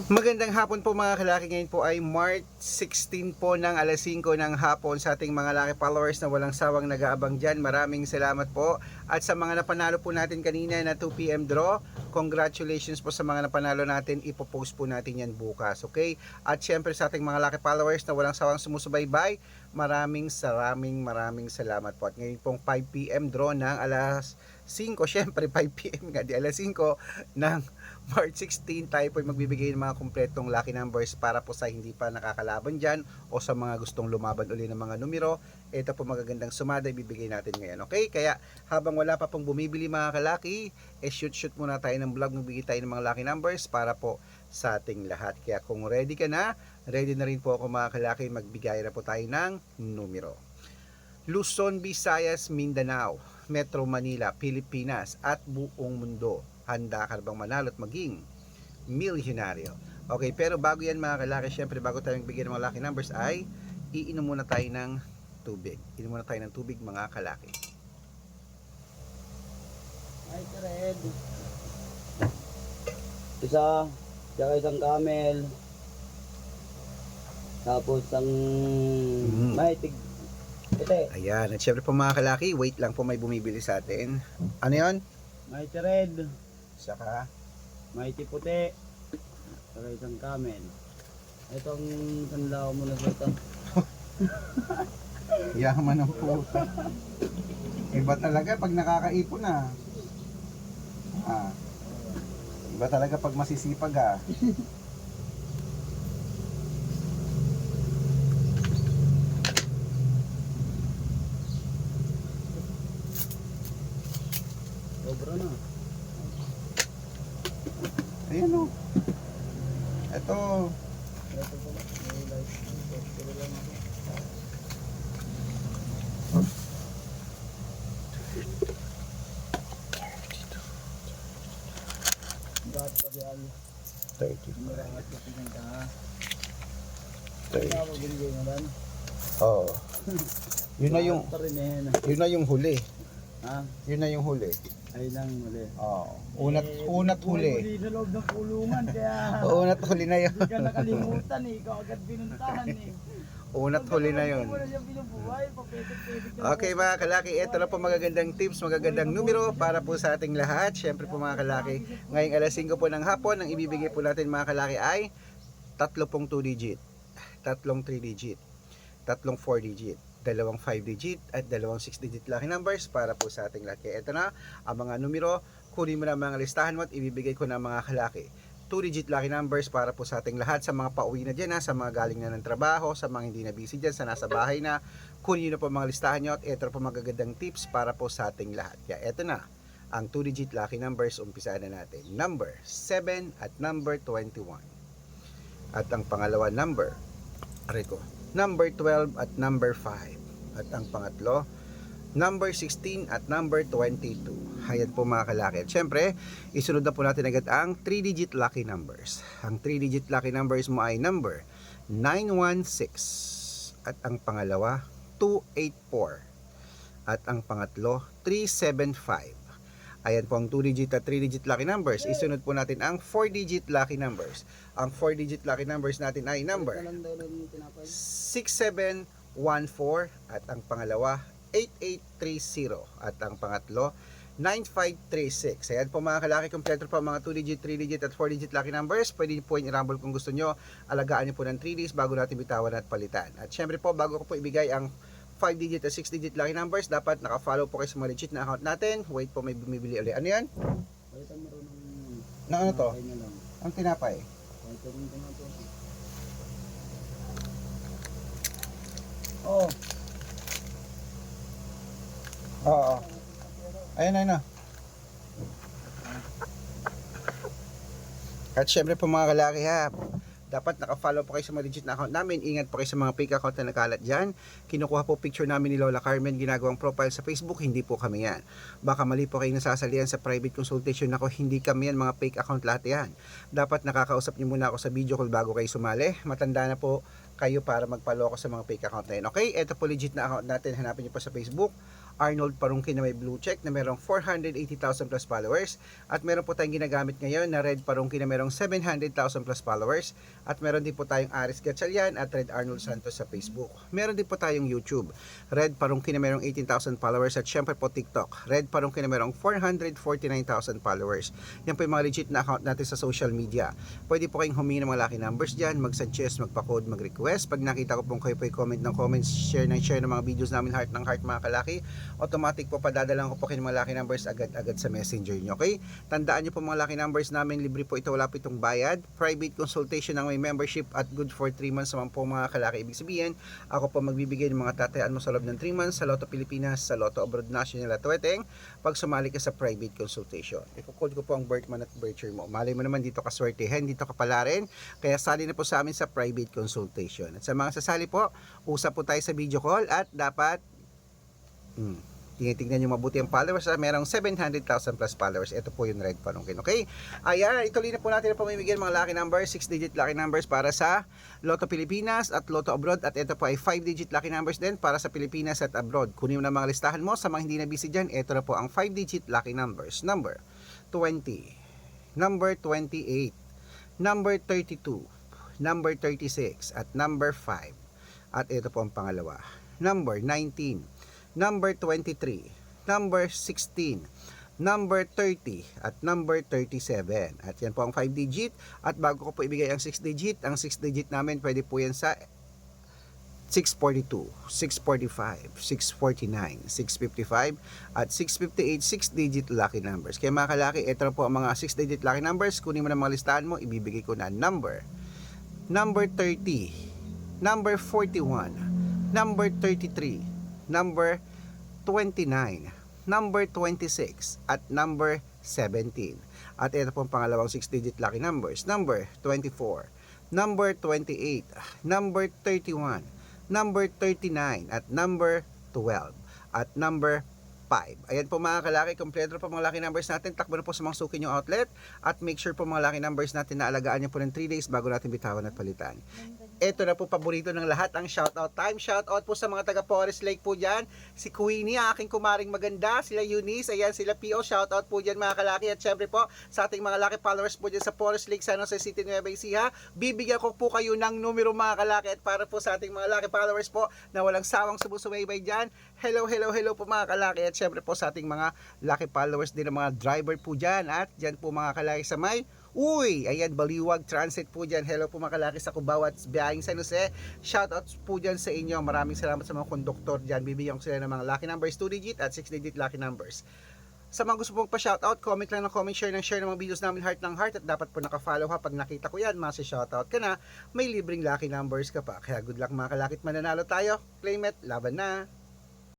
Magandang hapon po mga kalaki. Ngayon po ay March 16 po ng alas 5 ng hapon sa ating mga laki followers na walang sawang nag-aabang dyan. Maraming salamat po. At sa mga napanalo po natin kanina na 2 PM draw, congratulations po sa mga napanalo natin. Ipopost po natin yan bukas, okay? At syempre sa ating mga laki followers na walang sawang sumusubaybay, maraming salamat po. At ngayon pong 5 PM draw ng alas 5, syempre 5 PM nga, di alas 5 ng March 16, tayo po ay magbibigay ng mga kumpletong lucky numbers para po sa hindi pa nakakalaban dyan o sa mga gustong lumaban uli ng mga numero. Ito po magagandang sumada ibibigay natin ngayon, okay? Kaya habang wala pa pong bumibili mga kalaki, shoot muna tayo ng vlog, magbigay tayo ng mga lucky numbers para po sa ating lahat. Kaya kung ready ka na, ready na rin po ako mga kalaki, magbigay na po tayo ng numero. Luzon, Visayas, Mindanao, Metro Manila, Pilipinas at buong mundo. Handa ka bang manalo at maging milyonaryo? Okay, pero bago yan mga kalaki, syempre bago tayo magbigay ng mga lucky numbers ay iinom muna tayo ng tubig. Inom muna tayo ng tubig mga kalaki. Ay, red. Isa, tsaka isang camel. Tapos ang maitig. Puti. Ayan, at syempre po mga kalaki, wait lang po, may bumibili sa atin. Ano yun? Mighty red. Saka Mighty puti. Tsaka isang camel. Itong sanlaw mo na ito. yaman ng puta. Iba talaga pag nakakaipon na. Iba talaga pag masisipag Sobra na. Ayan o. Ito. Ito pala. May light. Pero lang ako. Ba't pa di al? 35. Marahat ka pinagka. 30. Tawag binigay mo lang. Oo. Yun na yung Pa rin eh. yun na yung huli. Ha? Yun na yung huli. Ay lang mali. Oo. Unat huli. Huli sa loob ng kulungan kaya Unat huli na yun. hindi ka nakalimutan eh. Ikaw agad pinuntahan eh. Unat huli na yun. Wala siyang binubuhay. Papetik-petik ka. Okay mga kalaki, ito na po magagandang tips, magagandang numero para po sa ating lahat. Syempre po mga kalaki, ngayong alas 5 po ng hapon, ang ibibigay po natin mga kalaki ay tatlong 2 digit, tatlong 3 digit, tatlong 4 digit, dalawang 5 digit at dalawang 6 digit lucky numbers para po sa ating lahat. Kaya ito na ang mga numero, kunin mo na mga listahan mo at ibibigay ko na mga kalaki. 2 digit lucky numbers para po sa ating lahat, sa mga pauwi na dyan, sa mga galing na ng trabaho, sa mga hindi na busy dyan, sa nasa bahay na, kunin nyo na po mga listahan nyo at ito po magagandang tips para po sa ating lahat. Kaya ito na ang 2 digit lucky numbers, umpisahan na natin. Number 7 at number 21. At ang pangalawa number, number 12 at number 5. At ang pangatlo, number 16 at number 22. Ayan po mga kalaki. At syempre, isunod na po natin agad ang 3-digit lucky numbers. Ang 3-digit lucky numbers mo ay number 916. At ang pangalawa, 284. At ang pangatlo, 375. Ayan po ang 2-digit at 3-digit lucky numbers. Isunod po natin ang 4-digit lucky numbers. Ang 4-digit lucky numbers natin ay number 6714. At ang pangalawa, 8830. At ang pangatlo, 9536. Ayan po mga kalaki, kompleto po mga 2-digit, 3-digit at 4-digit lucky numbers. Pwede po yung i-rumble kung gusto nyo. Alagaan nyo po ng 3 days bago natin bitawan at palitan. At syempre po, bago ko po ibigay ang 5-digit at 6-digit lucky numbers, dapat naka-follow po kayo sa mga legit na account natin. Wait po, may bumibili ulit. Ano yan? Ay, ito marunong. Na ano to? Ay, na lang. Ang tinapay. Ay, ito rin tinapos. Oh. Oo. Ayan na. At syempre po mga kalaki dapat naka-follow po kayo sa mga legit na account namin. Ingat po kayo sa mga fake account na nakalat dyan. Kinukuha po picture namin ni Lola Carmen, ginagawang profile sa Facebook, hindi po kami yan. Baka mali po kayo nasasalihan sa private consultation ako, hindi kami yan, mga fake account lahat yan. Dapat nakakausap niyo muna ako sa video call bago kayo sumali. Matanda na po kayo para mag-follow ako sa mga fake account na yan. Okay, ito po legit na account natin, hanapin niyo po sa Facebook. Arnold Parungkin na may blue check na merong 480,000 plus followers. At meron po tayong ginagamit ngayon na Red Parungkin na merong 700,000 plus followers. At meron din po tayong Aris Gatchalian at Red Arnold Santos sa Facebook. Meron din po tayong YouTube, Red Parungkin na merong 18,000 followers. At syempre po TikTok, Red Parungkin na merong 449,000 followers. Yan po yung mga legit na account natin sa social media. Pwede po kayong humingi ng mga lucky numbers dyan, mag-suggest, magpa-code, mag-request. Pag nakita ko pong kayo po comment ng comments, share ng mga videos namin, heart ng heart mga kalaki, automatic po padadalang ko po kayo ng mga lucky numbers agad-agad sa messenger nyo. Okay? Tandaan nyo po mga lucky numbers namin, libre po ito, wala po itong bayad. Private consultation ng may membership at good for 3 months naman po mga kalaki. Ibig sabihin, ako po magbibigay ng mga tatayaan mo sa loob ng 3 months sa Lotto Pilipinas, sa Lotto Abroad National at Weteng pag sumali ka sa private consultation. Iko-code ko po ang birth month at birth year mo. Malay mo naman dito ka swertehin, dito ka pala rin. Kaya sali na po sa amin sa private consultation. At sa mga sasali po, usap po tayo sa video call at dapat tingnan nyo mabuti ang followers. Merong 700,000 plus followers. Ito po yung Red Parungkin. Okay? Ayan, ituloy na po natin ang pamimigyan mga lucky numbers, 6-digit lucky numbers para sa Lotto Pilipinas at Lotto Abroad. At ito po ay 5-digit lucky numbers din para sa Pilipinas at Abroad. Kunin mo na mga listahan mo. Sa mga hindi na busy dyan, ito na po ang 5-digit lucky numbers. Number 20, number 28, number 32, number 36, at number 5. At ito po ang pangalawa. Number 19, number 23, number 16, number 30, at number 37. At yan po ang 5-digit. At bago ko po ibigay ang 6-digit, ang 6-digit namin pwede po yan sa 642, 645, 649, 655, at 658 6-digit lucky numbers. Kaya mga kalaki, ito na po ang mga 6-digit lucky numbers. Kunin mo na mga listahan mo, ibibigay ko na number 30, number 41, number 33, number 29, number 26, at number 17. At ito po ang pangalawang 6-digit lucky numbers. Number 24, number 28, number 31, number 39, at number 12, at number 5. Ayan po mga kalaki, kompleto po mga lucky numbers natin. Takbo na po sa mga suki nyo outlet. At make sure po mga lucky numbers natin na alagaan nyo po ng 3 days bago natin bitawan at palitan. Ito na po paborito ng lahat, ang shoutout time. Shoutout po sa mga taga Forest Lake po dyan. Si Queenie, aking kumaring maganda. Sila Eunice, ayan sila P.O. Shoutout po dyan mga kalaki. At syempre po sa ating mga lucky followers po dyan sa Forest Lake, San Jose City, Nueva Ecija. Bibigyan ko po kayo ng numero mga kalaki. At para po sa ating mga lucky followers po na walang sawang sumusubaybay dyan, hello po mga kalaki. At syempre po sa ating mga lucky followers din ng mga driver po dyan. At dyan po mga kalaki sa may ayan, Baliwag Transit po dyan. Hello po mga kalaki sa Cubao at biyaheng San Jose. Shoutouts po dyan sa inyo. Maraming salamat sa mga konduktor dyan. Bibigyan ko sila ng mga lucky numbers, 2-digit at 6-digit lucky numbers. Sa mga gusto pong pa-shoutout, comment lang ng comment, share ng mga videos namin, heart ng heart. At dapat po naka-follow ha. Pag nakita ko yan, masi-shoutout ka na, may libreng lucky numbers ka pa. Kaya good luck mga kalakit, mananalo tayo. Claim it, laban na!